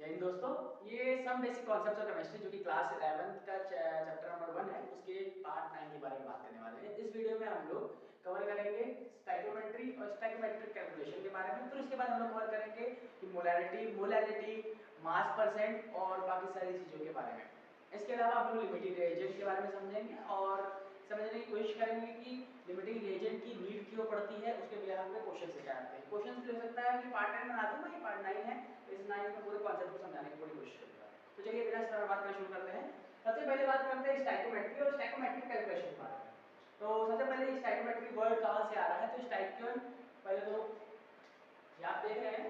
यही दोस्तों, ये some basic concepts of chemistry जो कि क्लास 11 का चैप्टर नंबर 1 है, उसके पार्ट 9 के बारे में बात करने वाले हैं। इस वीडियो में हम लोग कवर करेंगे स्टोइकियोमेट्री और स्टोइकियोमेट्रिक कैलकुलेशन के बारे में। फिर उसके बाद हम लोग कवर करेंगे कि मोलैरिटी, मास परसेंट और बाकी सारी चीज़ों के बारे में। इसके अलावा हम लोग लिमिटिंग रिएजेंट के बारे में समझेंगे और समझने की कोशिश करेंगे कि लिमिटिंग रिएजेंट की नीड क्यों पड़ती है, उसके बिहार में क्वेश्चन से क्या आते हैं। क्वेश्चन हो सकता है कि पार्ट 10 बना दूंगा, ये पार्ट 9 है, इस 9 में पूरे कॉन्सेप्ट को समझाने की पूरी कोशिश करूंगा। तो चलिए बिना समय बात करना शुरू करते हैं। सबसे पहले बात करते हैं स्टोइकियोमेट्री और स्टोइकियोमेट्रिक कैलकुलेशन के बारे में। तो सबसे पहले स्टोइकियोमेट्री वर्ड कहां से आ रहा है? तो स्टोइकियन, पहले तो ये आप देख रहे हैं,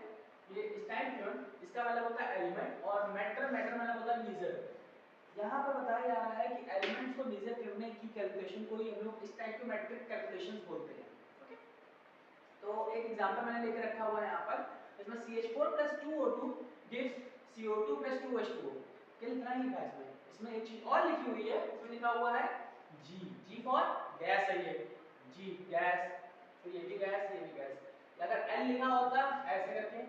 ये स्टोइकियन, इसका मतलब होता है एलिमेंट और मैटर मतलब होता है मीजर। यहाँ पर बताया जा रहा है कि एलिमेंट्स को मेजर करने की कैलकुलेशन को ही हम लोग स्टोइकियोमेट्रिक कैलकुलेशंस बोलते हैं। ओके, तो एक एग्जांपल मैंने लेके रखा हुआ है यहाँ पर, इसमें CH4 + 2O2 gives CO2 + 2H2O। कितना ही लिखा है इसमें? इसमें एक चीज और लिखी हुई है, उसमें लिखा हुआ है G फॉर गैस है, ये G गैस, तो ये भी गैस, ये भी गैस। अगर N लिखा होता ऐसे करके,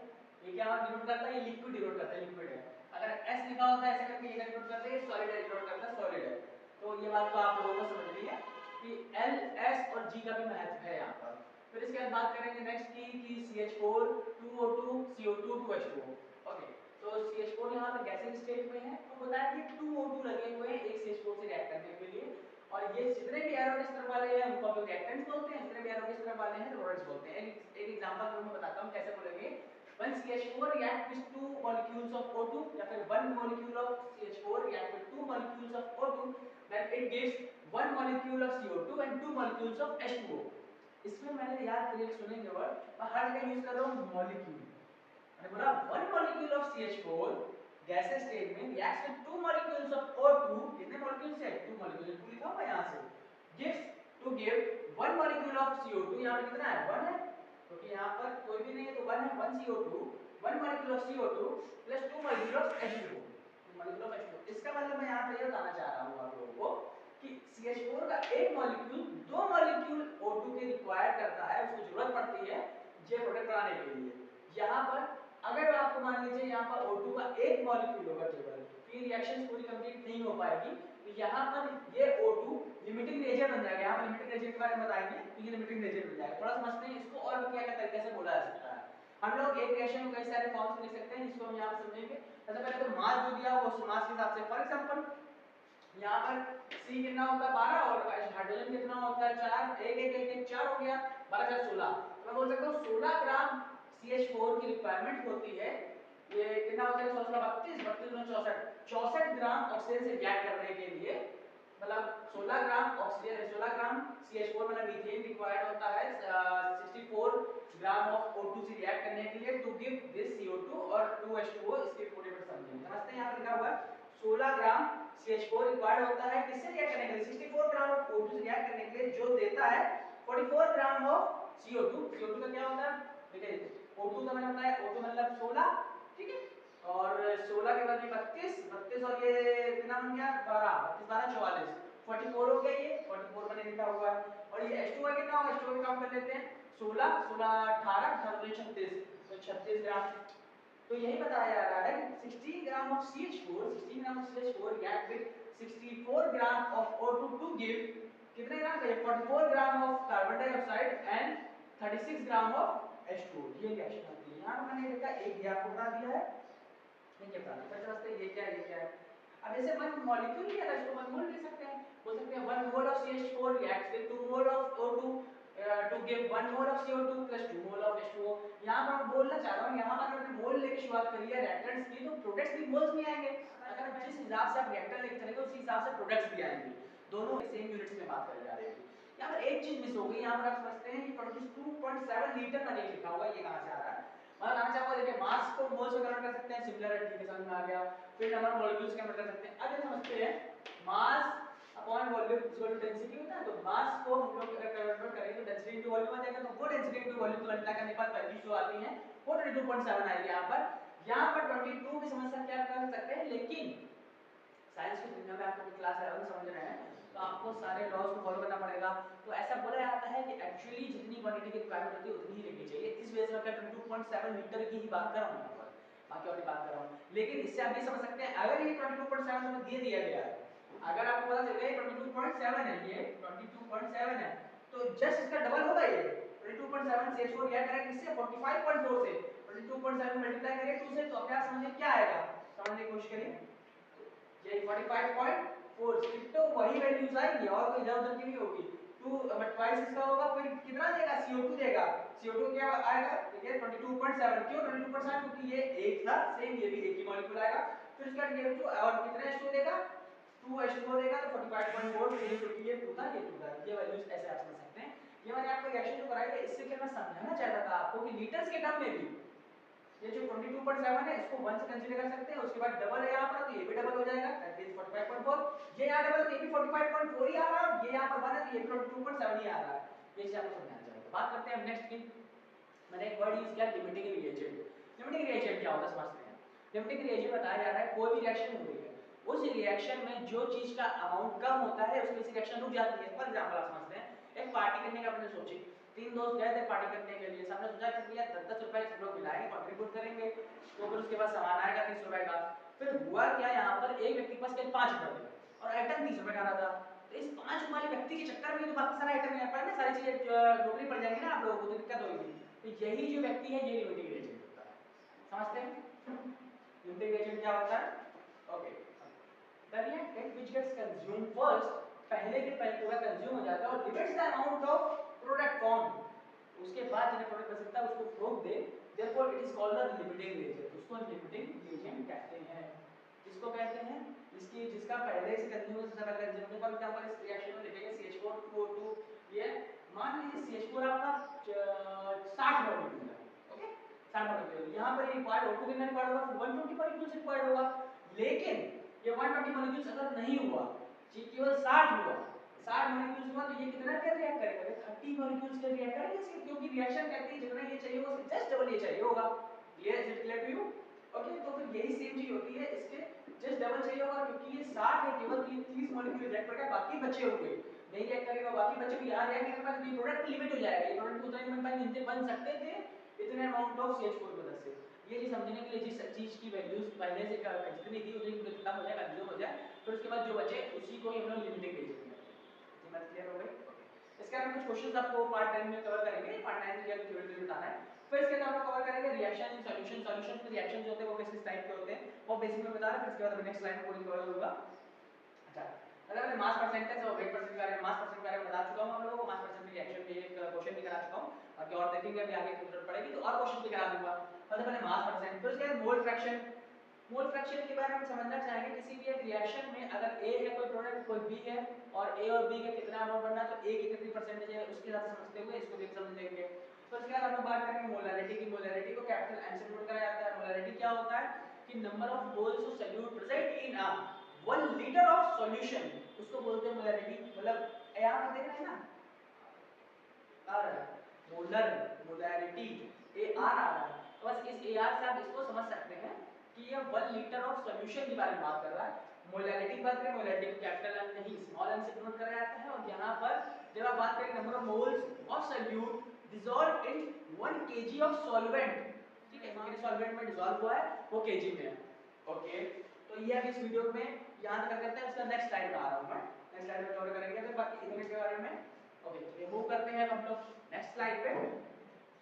ये क्या डिनोट करता है? ये लिक्विड डिनोट करता है, लिक्विड है। अगर S लिखा होता है ऐसे करके, ये डिनोट करता है सॉलिड है, डिनोट करता है सॉलिड है। तो ये बात तो आप लोगों को समझनी है कि L, S और G का भी महत्व है यहाँ पर। फिर इसके बाद बात करेंगे नेक्स्ट की CH4 2O2 CO2 2H2O। Okay, तो CH4 यहाँ पर गैसिंग स्टेट में है, तो बताया कि 2O2 लगे हुए हैं एक CH4 से रिएक्ट करने के लिए, और ये जितने भी एरो के स्तर वाले हैं उनको हम रिएक्टेंट्स बोलते हैं, जितने भी एरो के स्तर वाले हैं प्रोडक्ट्स बोलते हैं। एक एग्जांपल मैं बताता हूं कैसे बोलेंगे। When CH4 react with 2 molecules of O2 या फिर 1 molecule of CH4 react with 2 molecules of O2, then it gives 1 molecule of CO2 and 2 molecules of H2O। इसमें मैंने याद करिए, सुनेंगे वर्ड, मैं हर जगह यूज कर रहा हूं मॉलिक्यूल। मैंने बोला 1 molecule of CH4 gases state में reacts with 2 molecules of O2, कितने मॉलिक्यूल्स है? 2 मॉलिक्यूल, 2 लिखा हुआ है यहां से, gives to give 1 molecule of CO2, यहां पे कितना है? 1 है, क्योंकि तो यहाँ पर कोई भी नहीं है तो 1 है, 1 CO2, 1 molecule of CO2 plus 2 molecule of H2O, 2 molecule of H2O। इसका मतलब मैं यहाँ पे ये बताना चाह रहा हूँ आप लोगों को कि CH4 का एक मॉलिक्यूल 2 मॉलिक्यूल O2 के रिक्वायर करता है, उसको जरूरत पड़ती है ये प्रोडक्ट बनाने के लिए। यहाँ पर अगर आपको मान लीजिए यहाँ पर O2 का एक मॉलिक्यूल होगा केवल, तो ये रिएक्शन पूरी कंप्लीट नहीं हो पाएगी। तो यहाँ पर ये O2 लिमिटिंग रिएजेंट बन जाएगा। यहाँ पर लिमिटिंग रिएजेंट के बारे में बताएंगे, तो ये लिमिटिंग रिएजेंट बन जाएगा। थोड़ा समझते हैं इसको और क्या क्या तरीके से बोला जा सकता है। हम लोग एक रिएक्शन को कई सारे फॉर्म्स में लिख सकते हैं, जिसको हम यहाँ पर समझेंगे। सबसे पहले तो मास जो दिया हुआ उस मास के हिसाब से, फॉर एग्जांपल यहाँ पर C कितना होता है? 12 और हाइड्रोजन कितना होता है? 4, 1 1 1 4 हो गया, 12 4 16। तो मैं बोल सकता हूँ 16 ग्राम CH4 की रिक्वायरमेंट होती है। ये कितना होता है? 16 32 32 64, 64 ग्राम ऑक्सीजन से रिएक्ट करने के लिए, मतलब 16 ग्राम ऑक्सीजन, 16 ग्राम CH4 मतलब मीथेन रिक्वायर्ड होता है 64 ग्राम ऑफ O2 से रिएक्ट करने के लिए टू गिव दिस CO2 और 2H2O। इसके इंपॉर्टेंट समझेंगे, समझते हैं। यहाँ पर लिखा हुआ है 16 ग्राम CH4 रिक्वायर्ड होता है किससे रिएक्ट करने के लिए? 64 ग्राम ऑफ O2 से रिएक्ट करने के लिए, जो देता है 44 ग्राम ऑफ CO2। CO2 का क्या होता है? देखिए O2 का मतलब होता है, O2 मतलब 16, ठीक है, और 16 के बाद 32 32 और ये कितना बन गया? 12 32 12 44 44 हो गया, ये 44 मैंने लिखा हुआ है। और ये H2O कितना होगा? H2O भी काउंट कर लेते हैं, 16 16 18 18 36, तो 36 ग्राम। तो यही बताया जा रहा है कि 16 gram of CH4 react with 64 gram of O2 to give कितने ग्राम का? 44 gram of carbon dioxide and 36 gram of H2O। ये रिएक्शन होती है। यहाँ पर मैंने लिखा एक ही आपको बता दिया है, ठीक है, फिर समझते हैं ये क्या है, ये क्या है। अब जैसे वन मॉलिक्यूल लिया था, इसको वन मोल ले सकते हैं, बोल सकते हैं 1 mole of CH4 reacts with 2 mole of O2 to give 1 mole of CO2 plus 2 mole of H2O। यहाँ पर मैं बोलना चाह रहा हूँ, यहाँ पर अगर मोल लेके शुरुआत करी है रिएक्टेंट्स की, तो प्रोडक्ट्स भी मोल्स में आएंगे। अगर जिस हिसाब से आप रिएक्टर लेके चलेंगे उसी हिसाब से प्रोडक्ट्स भी आएंगे, दोनों सेम यूनिट्स में बात करी जा रही है। यहाँ पर एक चीज मिस हो गई, यहाँ पर आप समझते हैं कि प्रोड्यूस 2.7 लीटर का नहीं लिखा हुआ, ये कहाँ से आ रहा है? मतलब आना चाहूंगा, देखिए मास को मोल्स में कन्वर्ट कर सकते हैं, सिमिलर है, ठीक है, समझ में आ गया। फिर नंबर मॉलिक्यूल्स कन्वर्ट कर सकते हैं। अब ये समझते हैं mass upon volume equal to density होता है, तो मास को हम लोग अगर कन्वर्ट करेंगे तो डेंसिटी इनटू वॉल्यूम आ जाएगा, तो वो डेंसिटी इनटू वॉल्यूम को मल्टीप्लाई करने के बाद वैल्यू जो आती है वो 22.7 आएगी। यहाँ पर 22 की समस्या क्या कर सकते हैं, लेकिन साइंस की दुनिया में आपको क्लास 11 समझ रहे हैं तो आपको सारे लॉज को फॉलो करना पड़ेगा। तो ऐसा बोला जाता है कि एक्चुअली जितनी क्वांटिटी की रिक्वायरमेंट होती है उतनी ही लेनी चाहिए। इस वजह से मैं 22.7 लीटर की ही बात कर रहा हूँ यहाँ पर, बाकी और बात कर रहा हूँ। लेकिन इससे आप ये समझ सकते हैं अगर ये 22.7 हमें दे दिया गया है, अगर आपको पता चल गया 22.7 है, ये 22.7 है, तो जस्ट इसका डबल होगा ये 22.7 से छोड़ क्या करें इससे 45.4 से 22.7 मल्टीप्लाई करें 2 से, तो अपने आप समझिए क्या आएगा, समझने की कोशिश करिए, ये 45.4 तो वही वैल्यूज आएंगी और कोई इधर उधर की नहीं होगी। 2 बट ट्वाइस इसका होगा, फिर कितना देगा CO2 देगा, CO2 क्या आएगा, ये 22.7, क्यों 22.7 क्योंकि ये एक था सेम, ये भी एक ही मॉलिक्यूल आएगा, फिर इसका H2 और कितना H2 देगा 2H2 देगा, तो 45.4 क्योंकि ये 2 था ये 2 था, ये वैल्यूज ऐसे आप समझ सकते हैं। ये मैंने आपको रिएक्शन जो कराई है इससे क्या मैं समझाना चाहता था आपको कि लीटर्स के टर्म में भी ये जो 22.7 है इसको 1 से कंसीडर कर सकते हैं, उसके बाद डबल है यहाँ पर तो ये भी डबल हो जाएगा, दैट इज 45.4, ये यहाँ डबल तो ये भी 45.4 ही आ रहा है, ये यहाँ पर 1 है तो ये भी 22.7 ही आ रहा है। ये चीज आपको समझना चाहिए। बात करते हैं नेक्स्ट की, मैंने एक वर्ड यूज किया लिमिटिंग रिएजेंट। लिमिटिंग रिएजेंट क्या होता है समझते हैं। लिमिटिंग रिएजेंट बताया जा रहा है कोई भी रिएक्शन हो रही है, उस रिएक्शन में जो चीज का अमाउंट कम होता है उसकी वजह से रिएक्शन रुक जाती है। फॉर एग्जांपल आप समझते हैं एक पार्टी करने का आपने सोची, तीन दोस्त गए थे पार्टी करने के लिए, सबने सोचा कि भैया 10-10 रुपए सब लोग मिलाएंगे कंट्रीब्यूट करेंगे, तो फिर उसके बाद सामान आएगा 30 रुपए का। फिर हुआ क्या, यहाँ पर एक व्यक्ति के पास केवल 5 रुपए थे और आइटम 30 रुपए का आ रहा था, तो इस 5 वाले व्यक्ति के चक्कर में तो बाकी सारे आइटम यहाँ पर ना सारी चीजें नौकरी पड़ जाएंगी ना आप लोगों को, तो दिक्कत होगी। तो यही जो व्यक्ति है ये लिमिटिंग एजेंट होता है, समझते हैं लिमिटिंग एजेंट क्या होता है। Okay, the reactant which gets consumed first, पहले के पहले पूरा कंज्यूम हो जाता है और limits the amount of product formed, उसके बाद जितने प्रोडक्ट बच सकता है उसको रोक दे, therefore it is called the limiting reagent, उसको limiting reagent कहते हैं। इसको कहते हैं इसकी जिसका पहले से कंज्यूम से ज्यादा कंज्यूम होने पर एग्जांपल इस रिएक्शन में लिखेंगे CH4 2O2, ये मान लीजिए CH4 आपका 60 मॉलिक्यूल है, ओके 60 मॉलिक्यूल, यहां पर ये रिक्वायर्ड O2 कितना रिक्वायर्ड होगा 120 मॉलिक्यूल्स रिक्वायर्ड होगा, लेकिन ये 120 मॉलिक्यूल्स अगर नहीं हुआ, जी केवल 60 हुआ, 60 मॉलिक्यूल्स हुआ, तो ये कितना क्या रिएक्ट करेगा 30 मॉलिक्यूल्स के रिएक्ट करेंगे इसके, क्योंकि रिएक्शन करते ही जितना ये चाहिए वो जस्ट डबल ये चाहिए होगा। Clear, is it clear to you? Okay, तो फिर यही सेम चीज होती है, इसके जस्ट डबल चाहिए होगा क्योंकि ये 60 है, केवल 30 मॉलिक्यूल रिएक्ट करेगा, बाकी बचे हुए नहीं रिएक्ट करेगा, बाकी बचे हुए यहां रिएक्ट करने के बाद ये प्रोडक्ट लिमिट हो जाएगा, ये प्रोडक्ट उतना ही बन पाएंगे जितने बन सकते थे इतने अमाउंट ऑफ CH4 की वजह से। ये चीज समझने के लिए जिस चीज की वैल्यूज पहले से जितनी थी उतनी खत्म हो जाए, कंज्यूम हो जाए, फिर उसके बाद जो बचे उसी को ही हम लोग लिमिटिंग एजेंट कहते हैं। ये बात क्लियर हो गई? इसके बाद कुछ क्वेश्चंस आपको पार्ट 10 में कवर करेंगे, पार्ट 9 में क्या थ्योरी बताना है, फिर इसके बाद कवर करेंगे रिएक्शन इन सॉल्यूशन, सॉल्यूशन में रिएक्शंस होते हैं वो किस टाइप के होते हैं वो बेसिक में बता रहा हूं, फिर इसके बाद नेक्स्ट स्लाइड में पूरी कवर होगा। अच्छा, अगर मैं मास परसेंटेज और वेट परसेंट के बारे में मास परसेंट के बारे में बता चुका हूं आप लोगों को, मास परसेंट में रिएक्शन के एक क्वेश्चन भी करा चुका हूं, बाकी और देखेंगे अभी आगे जरूरत पड़ेगी तो और क्वेश्चन भी करा दूंगा। सबसे पहले मास परसेंट, फिर उसके बाद मोल फ्रैक्शन। मोल फ्रैक्शन के बारे में समझना चाहेंगे, किसी भी एक रिएक्शन में अगर A है कोई प्रोडक्ट कोई B है और A और B का कितना अमाउंट बनना है तो A की कितनी परसेंटेज है उसके साथ समझते हुए इसको भी समझ लेंगे। तो इसके बाद हम लोग बात करेंगे मोलैरिटी की। मोलैरिटी को कैपिटल M से डिनोट करा जाता है। मोलैरिटी क्या होता है कि number of moles of solute present in a 1 litre of solution, उसको बोलते हैं मोलैरिटी। मतलब यहाँ पर देख रहे हैं ना आ रहा है मोलर, मोलैरिटी AR आ रहा है, तो बस इस AR से आप इसको समझ सकते हैं कि ये 1 लीटर ऑफ सॉल्यूशन के बारे में बात कर रहा है। मोलैरिटी की बात करें, मोलैरिटी को कैपिटल M नहीं स्मॉल m से डिनोट करा जाता है, और यहाँ पर जब आप बात करें number of moles of solute dissolve in 1 kg of solvent, ठीक है, कितने सॉल्वेंट में डिसॉल्व हुआ है वो kg में है। ओके, तो ये अब इस वीडियो में यहां तक करते हैं, उसका नेक्स्ट स्लाइड में आ रहा हूं मैं, नेक्स्ट स्लाइड में कवर करेंगे फिर बाकी इतने के बारे में। ओके, ये मूव करते हैं हम लोग नेक्स्ट स्लाइड पे,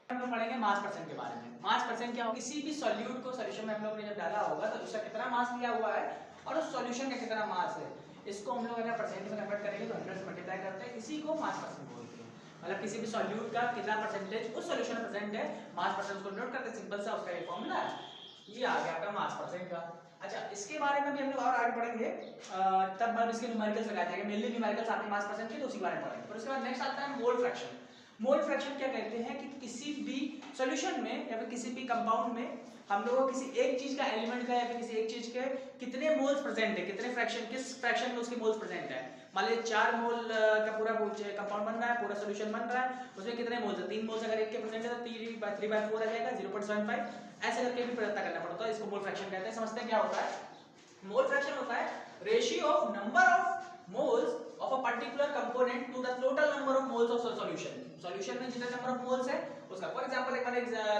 हम लोग पढ़ेंगे मास परसेंट के बारे में। मास परसेंट क्या होगा, किसी भी सॉल्यूट को सॉल्यूशन में हम लोग ने जब डाला होगा तो उसका कितना मास लिया हुआ है और उस सॉल्यूशन का कितना मास है, इसको हम लोग अगर परसेंट में कन्वर्ट करेंगे तो 100 से मल्टीप्लाई करते हैं, इसी को मास परसेंट बोलते हैं। मतलब किसी भी सॉल्यूट का कितना परसेंटेज उस सॉल्यूशन में प्रेजेंट है, मास परसेंट को नोट करते हैं, सिंपल सा उसका ये फार्मूला है, ये आ गया आपका मास परसेंट का। अच्छा, इसके बारे में भी हम लोग और आगे पढ़ेंगे, तब हम इसके न्यूमेरिकल्स लगाए जाएंगे, मेनली न्यूमेरिकल्स आते हैं मास परसेंट के तो उसी के बारे में पढ़ेंगे। फिर उसके बाद नेक्स्ट आता है मोल फ्रैक्शन। मोल फ्रैक्शन क्या कहते हैं कि किसी भी सॉल्यूशन में या फिर किसी भी कंपाउंड में हम लोगों को किसी एक चीज का एलिमेंट का या फिर किसी एक चीज के कितने मोल्स प्रेजेंट है, कितने फ्रैक्शन किस फ्रैक्शन में उसके मोल्स प्रेजेंट है। मान लीजिए 4 मोल का पूरा कंपाउंड बन रहा है, पूरा सॉल्यूशन बन रहा है, उसमें कितने मोल्स है, 3 मोल्स अगर एक के प्रेजेंट है तो 3/4 आ जाएगा 0.75, ऐसे करके भी प्रयत्न करना पड़ता है, इसको मोल फ्रैक्शन कहते हैं। समझते हैं क्या होता है मोल फ्रैक्शन? होता है ratio of number of moles of a particular component to the total number of moles of solution। Solution में जितने नंबर ऑफ मोल्स है उसका, फॉर एग्जांपल एक बार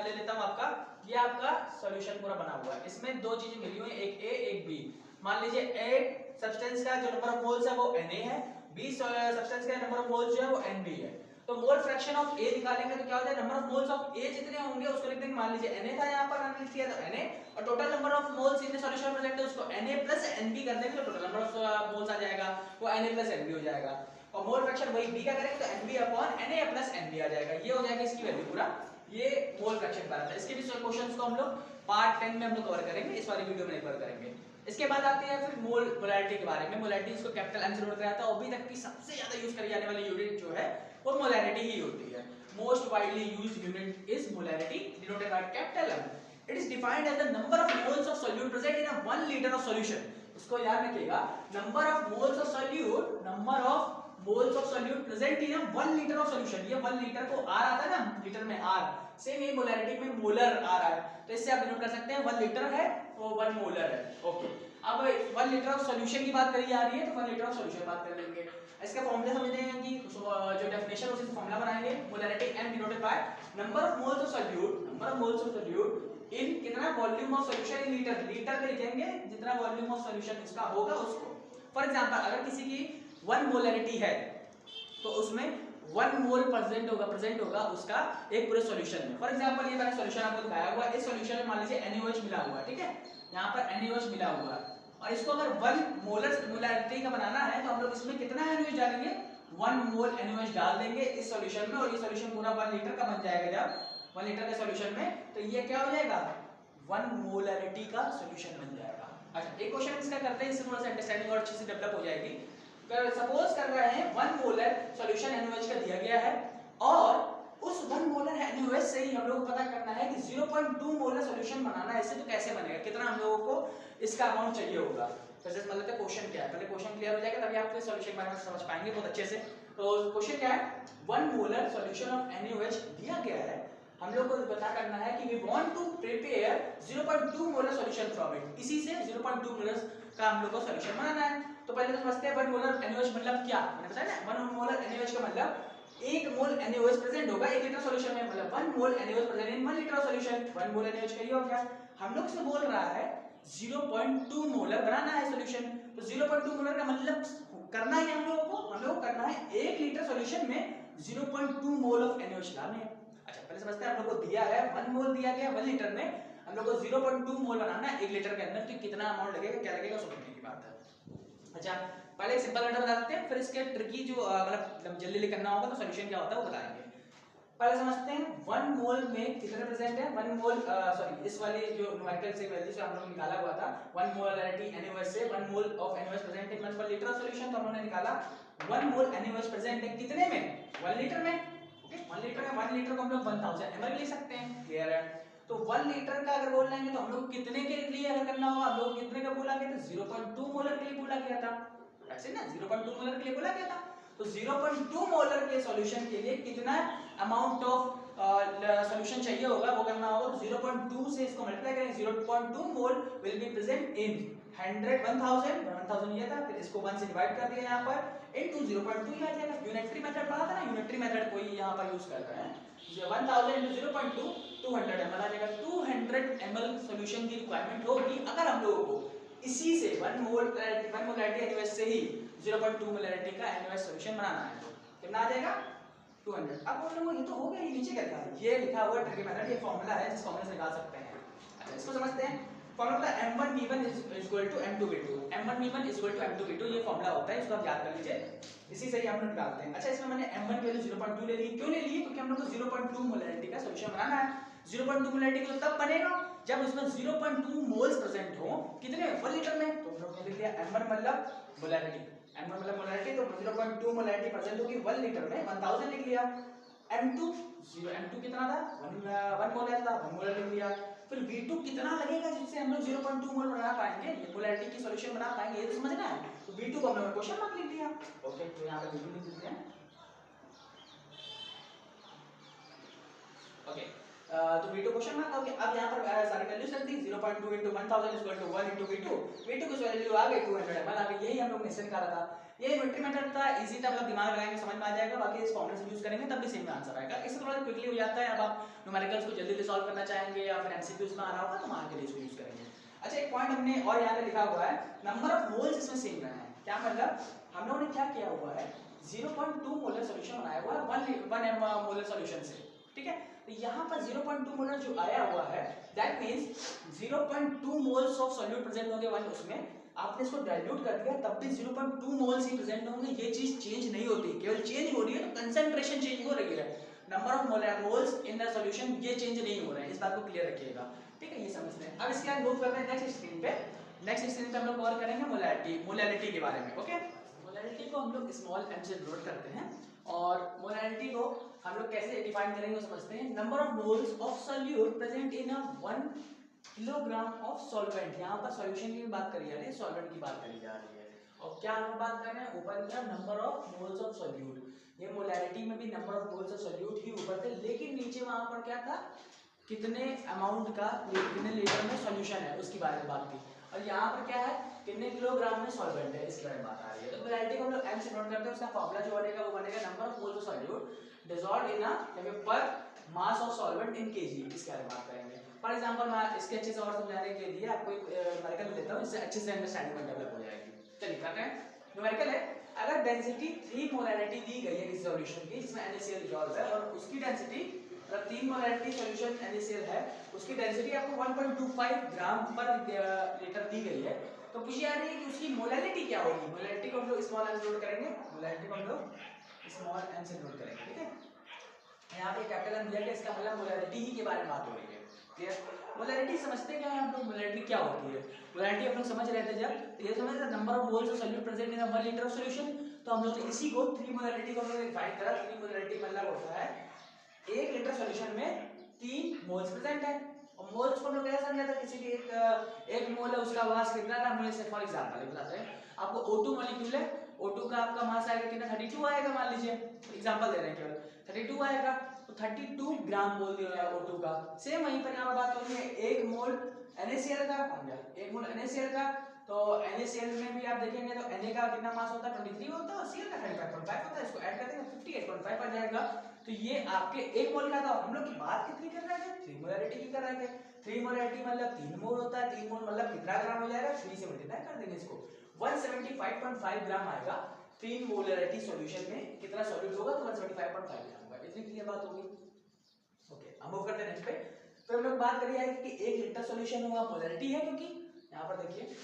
ले लेता हूं आपका ये आपका सॉल्यूशन पूरा बना हुआ है। इसमें दो चीजें मिली हुई, एक ए एक बी। मान लीजिए ए सब्सटेंस का जो नंबर ऑफ मोल्स है वो Na है, बी सब्सटेंस का नंबर ऑफ मोल्स जो है वो Nb है। तो मोल फ्रैक्शन ऑफ ए निकालेंगे तो क्या हो जाएगा, नंबर ऑफ मोल्स ऑफ ए जितने होंगे उसको लिख देंगे, मान लीजिए Na था यहाँ पर हमने लिख दिया तो Na, और total number of moles in the solution present है उसको Na प्लस Nb कर देंगे तो टोटल नंबर ऑफ मोल्स आ जाएगा वो Na प्लस Nb हो जाएगा। और मोल फ्रैक्शन वही बी का करेंगे तो Nb upon Na plus Nb आ जाएगा, ये हो जाएगा इसकी वैल्यू पूरा। ये मोल फ्रैक्शन का है। इसके भी क्वेश्चंस को हम लोग पार्ट 10 में हम लोग कवर करेंगे, इस वाली वीडियो में नहीं कवर करेंगे। इसके बाद आते हैं फिर मोलैरिटी के बारे में। मोलैरिटी इसको कैपिटल एम से नोट कराया था, अभी तक की सबसे ज्यादा यूज करी जाने वाली यूनिट जो है वो मोलैरिटी ही होती है। Most widely used unit is molarity denoted by capital M. It is defined as the number of moles of solute present in a 1 litre of solution. इसको याद रखिएगा, number of moles of solute, number of moles of solute present in a 1 litre of solution. ये 1 litre को are आता है ना, litre में are, same ये मोलैरिटी में मोलर आ रहा है, तो इससे आप डिनोट कर सकते हैं 1 लीटर है तो 1 मोलर है। ओके, अब 1 लीटर ऑफ सॉल्यूशन की बात करी जा रही है तो 1 लीटर ऑफ सॉल्यूशन बात कर लेंगे। इसका फॉर्मूला समझते हैं कि जो डेफिनेशन उसी से फॉर्मूला बनाएंगे। Molarity m denoted by number of moles of solute, number of moles of solute in कितना volume of solution in litre, litre में लिखेंगे जितना वॉल्यूम ऑफ सॉल्यूशन इसका होगा उसको। फॉर एग्जांपल अगर किसी की 1 मोलैरिटी है तो उसमें 1 मोल प्रेजेंट होगा उसका एक पूरे सॉल्यूशन में। फॉर एग्जांपल ये मैंने सॉल्यूशन आपको दिखाया हुआ है, इस सॉल्यूशन में मान लीजिए NaOH मिला हुआ है, ठीक है, यहाँ पर NaOH मिला हुआ है, और इसको अगर 1 मोलर मोलैरिटी का बनाना है तो हम लोग इसमें कितना NaOH डालेंगे, 1 मोल NaOH डाल देंगे इस सॉल्यूशन में, और ये सॉल्यूशन पूरा 1 लीटर का बन जाएगा। जब 1 लीटर के सॉल्यूशन में तो ये क्या हो जाएगा, 1 मोलैरिटी का सॉल्यूशन बन जाएगा। अच्छा, एक क्वेश्चन इसका करते हैं, इससे थोड़ा सा अंडरस्टैंडिंग और अच्छे से डेवलप हो जाएगी। सपोज कर रहे हैं 1 मोलर सॉल्यूशन NaOH का दिया गया है, और उस 1 मोलर NaOH से ही हम लोग को पता करना है कि 0.2 मोलर सॉल्यूशन बनाना है। इससे तो कैसे बनेगा, कितना हम लोगों को इसका अमाउंट चाहिए होगा। तो जैसे मतलब क्वेश्चन क्या है, पहले क्वेश्चन क्लियर हो जाएगा तभी आप इस सॉल्यूशन के बारे में समझ पाएंगे बहुत अच्छे से। तो क्वेश्चन क्या है, 1 मोलर सॉल्यूशन ऑफ NaOH दिया गया है, हम लोग को पता करना है कि we want to prepare 0.2 molar solution from it, इसी से 0.2 मोलर का हम लोग को सॉल्यूशन बनाना है। तो पहले तो समझते हैं 1 मोलर NaOH मतलब क्या, मैंने बताया ना 1 मोलर NaOH का मतलब 1 मोल NaOH प्रेजेंट होगा 1 लीटर सॉल्यूशन में, मतलब 1 मोल NaOH present in 1 litre solution. 1 mole NaOH का ये हो गया। हम लोग से बोल रहा है 0.2 मोलर बनाना है सॉल्यूशन, तो 0.2 मोलर का मतलब करना है हम लोगों को करना है 1 लीटर सॉल्यूशन में 0.2 मोल ऑफ NaOH डालने हैं। अच्छा, पहले समझते हैं, हम लोग को दिया है 1 मोल दिया गया 1 लीटर में, हम लोग को 0.2 मोल बनाना है 1 लीटर के अंदर, तो कितना अमाउंट लगेगा, क्या लगेगा, समझने की बात है। अच्छा, पहले एक सिंपल मेथड बता देते हैं, फिर इसके ट्रिकी जो मतलब जल्दी जल्दी करना होगा तो सॉल्यूशन क्या होता है वो बताएंगे। पहले समझते हैं 1 मोल में कितने प्रेजेंट है, 1 मोल सॉरी इस वाली जो न्यूमेरिकल से वैल्यू से हम लोग निकाला हुआ था 1 मोलैरिटी NaOH से 1 mole of NaOH present in 1 litre solution, तो हम लोगों ने निकाला 1 मोल NaOH प्रेजेंट है कितने में, 1 लीटर में। ओके, 1 लीटर में 1 लीटर को हम लोग 1000 ml लिख सकते हैं, क्लियर है। तो 1 लीटर का अगर बोल लेंगे तो हम लोग कितने के लिए अगर करना होगा, हम लोग कितने का बोला गया था, 0.2 मोलर के लिए बोला गया था, ऐसे ना 0.2 मोलर के लिए बोला गया था। तो 0.2 मोलर के सॉल्यूशन के लिए कितना अमाउंट ऑफ सॉल्यूशन चाहिए होगा वो करना होगा, तो 0.2 से इसको मल्टीप्लाई करेंगे, 0.2 मोल विल बी प्रेजेंट इन 1000 ये था, फिर इसको 1 से डिवाइड कर दिया यहाँ पर इनटू 0.2 ही आ जाएगा। यूनिटरी मेथड पढ़ा था ना, यूनिटरी मेथड कोई यहाँ पर यूज कर रहे हैं, 1000 into 0.2 200 ml आ जाएगा। 200 ml सॉल्यूशन की रिक्वायरमेंट होगी अगर हम लोगों को इसी से 1 मोलैरिटी NaOH से ही 0.2 मोलैरिटी का NaOH सॉल्यूशन बनाना है, तो कितना आ जाएगा 200। अब बोल रहे हो ये तो हो गया, ये नीचे क्या लिखा है, ये लिखा हुआ ट्रिकी मेथड, ये फार्मूला है जिस फार्मूला से निकाल सकते हैं। अच्छा, इसको समझते हैं। Formula m1v1 m2v2, m1v1 m2v2 ये फार्मूला होता है, इसको आप याद कर लीजिए, इसी से ही हम लोग निकालते हैं। अच्छा, इसमें मैंने m1 की वैल्यू 0.2 ले ली, क्यों ले ली, क्योंकि हम लोग को 0.2 मोलैरिटी का सॉल्यूशन बनाना है। 0.2 मोलैरिटी का तब बनेगा जब उसमें 0.2 मोल्स प्रेजेंट हो, कितने 1 लीटर में, तो हम लोग ने लिख दिया m1 मतलब मोलैरिटी, m1 मतलब मोलैरिटी, तो 0.2 मोलैरिटी प्रेजेंट होगी 1 लीटर में, 1000 लिख लिया। m2 कितना था, 1 मोलर था, 1 मोलर लिख लिया। फिर V2 कितना लगेगा जिससे हम लोग 0.2 मोल बना पाएंगे, ये मोलैरिटी की सॉल्यूशन बना पाएंगे, ये तो समझना है। तो V2 को हम लोग क्वेश्चन मार्क लिख दिया। ओके, तो यहाँ पे V2 लिख देते हैं। ओके, तो V2 क्वेश्चन मार्क हो गया। अब यहाँ पर सारी वैल्यूज रख दी, 0.2 × 1000 इक्वल टू 1 × V2, V2 की वैल्यू आ गई 200 ml आ गई। यही हम लोग ने इससे निकाला था। ये न्यूट्री मेथड था, इजी था, मतलब दिमाग लगाएंगे समझ में आ जाएगा। बाकी इस फॉर्मूले से यूज करेंगे तब भी सेम आंसर आएगा। इससे थोड़ा क्विकली हो जाता है। अब आप न्यूमेरिकल्स को जल्दी सॉल्व करना चाहेंगे या फिर एमसीक्यूज में आ रहा होगा तो वहां के लिए इसको यूज करेंगे। अच्छा, एक पॉइंट हमने और यहाँ पे लिखा हुआ है, नंबर ऑफ मोल्स इसमें सेम रहे हैं। क्या मतलब, हम लोगों ने क्या किया हुआ है, 0.2 मोलर सॉल्यूशन बनाया हुआ है 1 मोलर सॉल्यूशन से, ठीक है। तो यहाँ पर 0.2 मोलर जो आया हुआ है, that means 0.2 moles of solute present होंगे वन उसमें। आपने इसको डाइल्यूट कर दिया तब भी 0.2 मोल्स ही प्रेजेंट होंगे। ये चीज चेंज नहीं होती, केवल चेंज हो रही है तो कंसंट्रेशन चेंज हो रही है। Number of moles in the solution ये चेंज नहीं हो रहे हैं, इस बात को क्लियर रखिएगा, ठीक है। ये समझते हैं। अब इसके बाद मूव करते हैं नेक्स्ट स्क्रीन पे। नेक्स्ट स्क्रीन पे हम लोग कवर करेंगे मोलैरिटी के बारे में, ओके। मोलैरिटी को हम लोग स्मॉल m से डिनोट करते हैं और मोलैरिटी को हम लोग कैसे डिफाइन करेंगे समझते हैं। Number of moles of solute present in a 1 kilogram of solvent. यहाँ पर सॉल्यूशन की बात करी जा रही है, सॉल्वेंट की बात करी जा रही है। और क्या हम बात कर रहे हैं, ऊपर का number of moles of solute. ये मोलैरिटी में भी number of moles of solute ही ऊपर थे, लेकिन नीचे वहां पर क्या था, कितने अमाउंट का, कितने लीटर में सॉल्यूशन है उसके बारे में बात थी। और यहाँ पर क्या है, कितने किलोग्राम में सॉल्वेंट है इसके बारे में बात आ रही है। तो मोलैरिटी को हम लोग m से नोट करते हैं। उसका फॉर्मूला जो बनेगा वो बनेगा number of moles of solute dissolved in a per mass of solvent in kg. इसके बारे में बात करेंगे। फॉर एग्जांपल मैं इसके अच्छे से और समझाने के लिए आपको एक न्यूमेरिकल लेता हूं, इससे अच्छे से अंडरस्टैंडिंग डेवलप हो जाएगी। चलिए करते हैं। न्यूमेरिकल है, अगर डेंसिटी 3 मोलैरिटी दी गई है किसी सॉल्यूशन की जिसमें NaCl डिसॉल्व है और उसकी डेंसिटी, मतलब 3 मोलैरिटी सॉल्यूशन NaCl है, उसकी डेंसिटी आपको 1.25 ग्राम पर लीटर दी गई है, तो पूछी जा रही है कि उसकी मोलैरिटी क्या होगी। मोलैरिटी को हम लोग स्मॉल m से नोट करेंगे, मोलैरिटी को हम लोग स्मॉल m से नोट करेंगे, ठीक है। यहाँ पे कैपिटल M दिया गया, इसका मतलब मोलैरिटी ही के बारे में बात हो रही है, क्लियर। मोलैरिटी समझते क्या है आप लोग, मोलैरिटी क्या होती है। मोलैरिटी हम लोग समझ रहे थे जब, तो ये समझ रहे number of moles of solute present in 1 litre of solution. तो हम लोग ने इसी को 3 मोलैरिटी को हम लोग डिफाइन करा। 3 मोलैरिटी मतलब होता है 1 लीटर सॉल्यूशन में 3 मोल्स प्रेजेंट है। और मोल्स को हम लोग कैसे समझा था, किसी भी एक मोल है उसका मास कितना था, हम लोग फॉर एग्जांपल बताते हैं आपको O2 मॉलिक्यूल है, O2 का आपका मास आएगा कितना, 32 आएगा, मान लीजिए एग्जांपल दे रहे हैं केवल, 32 आएगा, तो 32 ग्राम बोल दिया O2 का। सेम वहीं पर यहाँ बात हो रही है 1 मोल NaCl का, 1 मोल NaCl का, तो NaCl में भी आप देखेंगे तो Na का कितना मास होता है, 23 होता है, और Cl का 35.5 होता है, इसको ऐड कर देंगे 58.5 आ जाएगा। तो ये आपके 1 मोल का था। हम लोग की बात कितनी कर रहे थे, 3 मोलैरिटी की कर रहे थे। 3 मोलैरिटी मतलब 3 मोल होता है, 3 मोल मतलब कितना ग्राम हो जाएगा, 3 से मल्टीप्लाई कर देंगे इसको, 175.5 ग्राम आएगा। 3 मोलैरिटी सॉल्यूशन में कितना सॉल्यूट होगा, तो 175.5 ग्राम होगा। इतनी क्लियर बात होगी, ओके। हम मूव करते हैं नेक्स्ट पे। तो हम लोग बात करिए कि 1 लीटर सॉल्यूशन होगा, मोलैरिटी है, क्योंकि यहाँ पर देखिए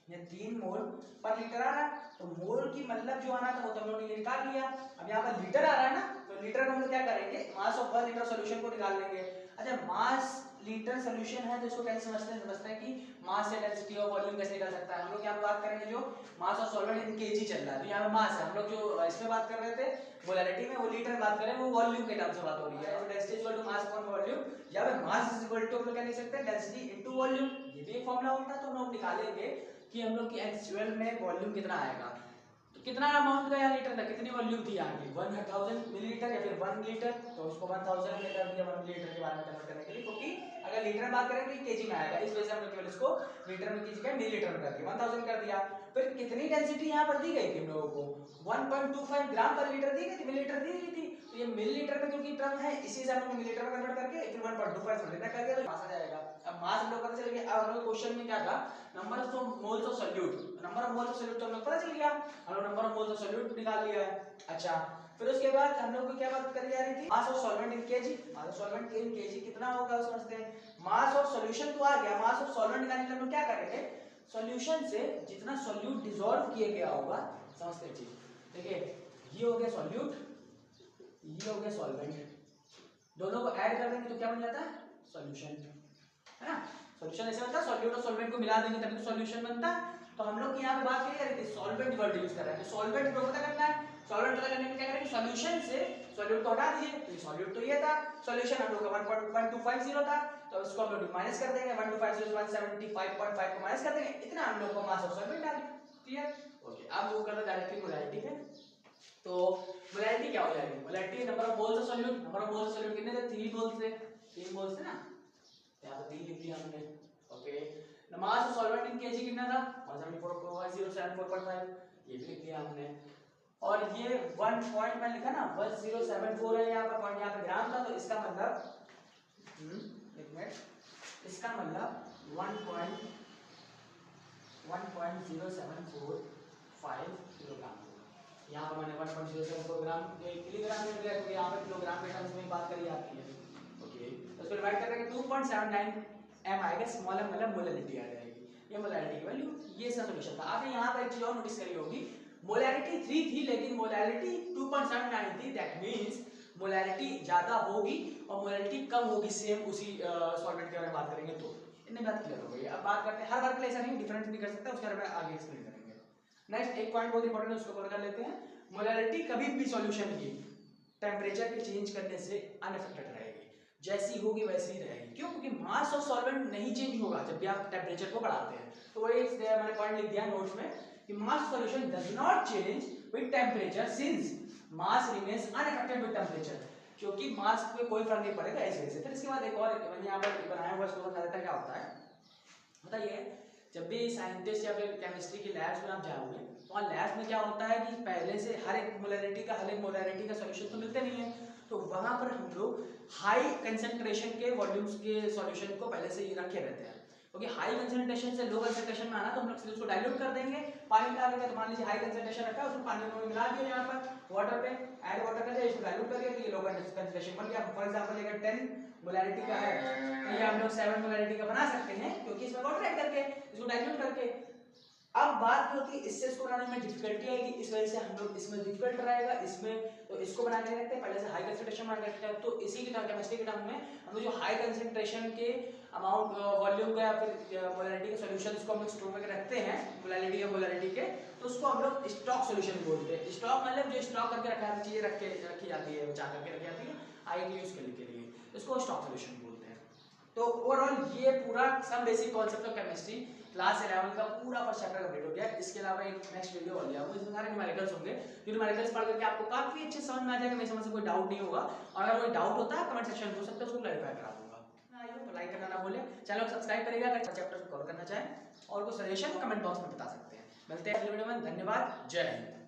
ये 3 मोल पर लीटर आ रहा है, तो मोल की मतलब जो आना था वो तो हम लोगों ने ये निकाल लिया। अब यहाँ पर लीटर आ रहा है ना, तो लीटर को हम लोग क्या करेंगे, मास ऑफ 1 लीटर सॉल्यूशन को निकाल लेंगे। अच्छा, मास लीटर सॉल्यूशन है तो इसको कैसे समझते हैं कि मास से डेंसिटी ऑफ वॉल्यूम कैसे निकल सकता है। हम लोग यहाँ बात करेंगे जो मास ऑफ सॉल्वेंट इन केजी चल रहा है, तो यहाँ पे मास है। हम लोग जो इसमें बात कर रहे थे मोलैरिटी में, वो लीटर में बात करें, वो वॉल्यूम के टर्म से बात हो रही है। Density equal to mass upon volume, या फिर मास इज इक्वल टू हम लोग क्या लिख सकते हैं, डेंसिटी इनटू वॉल्यूम। ये भी एक फॉर्मूला होता है। तो हम लोग निकालेंगे कि हम लोग की एक्चुअल में वॉल्यूम कितना आएगा, तो कितना अमाउंट का यहाँ लीटर था, कितनी वॉल्यूम थी यहाँ की 1000 मिलीलीटर या फिर 1 लीटर, तो उसको 1000 में कर दिया 1 लीटर के बारे में कन्वर्ट करने के लिए, क्योंकि अगर लीटर में बात करें तो केजी में आएगा, इस वजह से हमने केवल इसको लीटर में केजी का मिलीलीटर में कर दिया, 1000 कर दिया। फिर कितनी डेंसिटी यहाँ पर दी गई थी हम लोगों को, 1.25 ग्राम पर लीटर दी गई थी, मिलीलीटर दी गई थी। तो ये मिलीलीटर में क्योंकि टर्म है, इसी से हम लोग मिलीलीटर में कन्वर्ट करके फिर 1.25 से मल्टीप्लाई कर दिया तो मास आ जाएगा। अब मास हम लोग पता चल गया। अब हम लोग क्वेश्चन में क्या था, number of moles of solute, number of moles of solute तो हम लोग पता चल गया, हम लोग number of moles of solute निकाल लिया है। अच्छा, फिर उसके बाद हम लोग को क्या बात करी जा रही थी, मास of solvent in KG. Mass of solvent in KG कितना होगा वो समझते हैं। मास ऑफ सॉल्यूशन तो आ गया, मास ऑफ सॉल्वेंट निकालने के लिए हम लोग क्या करेंगे, सॉल्यूशन से जितना सॉल्यूट डिसॉल्व किया गया होगा, समझते हैं चीज। देखिए ये हो गया सॉल्यूट, ये हो गया सॉल्वेंट, दोनों को ऐड कर देंगे तो क्या बन जाता है, सॉल्यूशन, है ना। सॉल्यूशन ऐसे बनता है, सॉल्यूट और सॉल्वेंट को मिला देंगे तभी तो सॉल्यूशन बनता है। तो हम लोग यहाँ पे बात क्या कर रहे थे, सॉल्वेंट वर्ड यूज कर रहे हैं। सॉल्वेंट को पता करना है, सॉल्वेंट पता करने के लिए क्या करेंगे, सॉल्यूशन से सॉल्यूट को हटा दीजिए, तो सॉल्यूट तो ये था, सॉल्यूशन हम लोग का 1.1250 था, तो इसको हम लोग माइनस कर देंगे, 1250 से 175.5 को माइनस कर देंगे, इतना हम लोग को मास ऑफ सॉल्वेंट डाल, क्लियर, ओके। अब वो करते डायरेक्टली मोलैरिटी पे। तो मोलैरिटी क्या हो जाएगी, molarity number of moles of solute, number of moles of solute कितने थे, 3 मोल्स थे, 3 मोल्स थे ना, यहाँ पे 3 लिख दिया हमने। Okay, the mass of solvent in KG कितना था 174.5, ये भी लिख दिया हमने। और ये 1 पॉइंट मैंने लिखा ना 1074 है, यहाँ पर पॉइंट यहाँ पे ग्राम था, तो इसका मतलब एक मिनट, इसका मतलब 1.0745 किलोग्राम होगा। यहाँ पर मैंने 1.074 ग्राम किलोग्राम में लिया, क्योंकि यहाँ पर किलोग्राम के टर्म्स में बात करी जाती है। ओके, तो इसको डिवाइड करके 2.79 m आएगा, स्मॉल m मतलब मोलैरिटी आ जाएगी, ये मोलैरिटी की वैल्यू, ये इसका सॉल्यूशन था। आपने यहाँ पर एक चीज और नोटिस करी होगी, मोलैरिटी 3 थी लेकिन मोलैरिटी 2.79 थी, दैट मींस मोलैरिटी ज्यादा होगी और मोलैरिटी कम होगी सेम उसी सॉल्वेंट के बारे में बात करेंगे तो इतनी बात क्लियर हो गई। अब बात करते हैं हर बार के लिए ऐसा नहीं, डिफरेंट भी कर सकते हैं, उसके बारे में आगे एक्सप्लेन करेंगे। नेक्स्ट एक पॉइंट बहुत इंपॉर्टेंट है, उसको कवर कर लेते हैं। मोलैरिटी कभी भी सॉल्यूशन की टेम्परेचर के चेंज करने से अनअफेक्टेड रहेगी, जैसी होगी वैसी ही रहेगी। क्यों? क्योंकि मास ऑफ सॉल्वेंट नहीं चेंज होगा जब भी आप टेम्परेचर को बढ़ाते हैं। तो वही मैंने पॉइंट लिख दिया नोट्स में कि mass solution does not change with temperature since mass remains unaffected with temperature, क्योंकि मास पे कोई फर्क नहीं पड़ेगा इस वजह से। फिर इसके बाद एक और मैंने यहाँ पर बनाया हुआ इसको बता देता क्या होता है। होता ये है, जब भी साइंटिस्ट या फिर केमिस्ट्री की लैब्स में आप जाओगे तो वहाँ लैब्स में क्या होता है कि पहले से हर एक मोलैरिटी का सॉल्यूशन तो मिलते नहीं है, तो वहाँ पर हम लोग हाई कंसंट्रेशन के वॉल्यूम्स के सॉल्यूशन को पहले से ही रखे रहते हैं, क्योंकि हाई कंसंट्रेशन से लो कंसंट्रेशन में आना तो हम लोग सीधे उसको डाइल्यूट कर देंगे पानी मिला देंगे। तो मान लीजिए हाई कंसंट्रेशन रखा है, उसको पानी में मिला दिया, यहाँ पर वाटर पे ऐड वाटर कर दिया, इसको डाइल्यूट कर दिया, तो ये लो कंसंट्रेशन बन गया। फॉर एग्जांपल अगर 10 मोलैरिटी का है तो ये हम लोग 7 मोलैरिटी का बना सकते हैं, क्योंकि इसमें वाटर ऐड करके इसको डाइल्यूट करके। अब बात होती है इससे इसको बनाने में डिफिकल्टी आएगी, इस वजह से हम लोग इसमें डिफिकल्ट रहेगा इसमें, तो इसको बनाने रखते हैं पहले से हाई कंसंट्रेशन में रखते हैं। तो इसी की केमिस्ट्री के टर्म में हम लोग जो हाई कंसंट्रेशन के अमाउंट वॉल्यूम का या फिर मोलैरिटी के सॉल्यूशन इसको हम लोग स्टोर करके रखते हैं मोलैरिटी के, तो उसको हम लोग स्टॉक सॉल्यूशन बोलते हैं। स्टॉक मतलब जो स्टॉक करके रखा चीजें रखी जाती है, बचा करके रखी जाती है आगे के यूज के लिए, इसको स्टॉक सॉल्यूशन बोलते हैं। तो ओवरऑल ये पूरा some basic concept of chemistry class 11 का पूरा फर्स्ट चैप्टर कंप्लीट हो गया। इसके अलावा एक नेक्स्ट वीडियो वाली है, इसमें सारे न्यूमेरिकल्स होंगे, जो न्यूमेरिकल्स पढ़ करके आपको काफी अच्छे समझ में आ जाएगा, मेरी समझ से कोई डाउट नहीं होगा। और अगर कोई डाउट होता है कमेंट सेक्शन में हो सकता है, उसको क्लैरिफाई करा दूंगा। आइए तो लाइक करना ना भूलें, चैनल को सब्सक्राइब करिएगा अगर चैप्टर को कवर करना चाहें, और कोई सजेशन कमेंट बॉक्स में बता सकते हैं। मिलते हैं अगले वीडियो में, धन्यवाद, जय हिंद।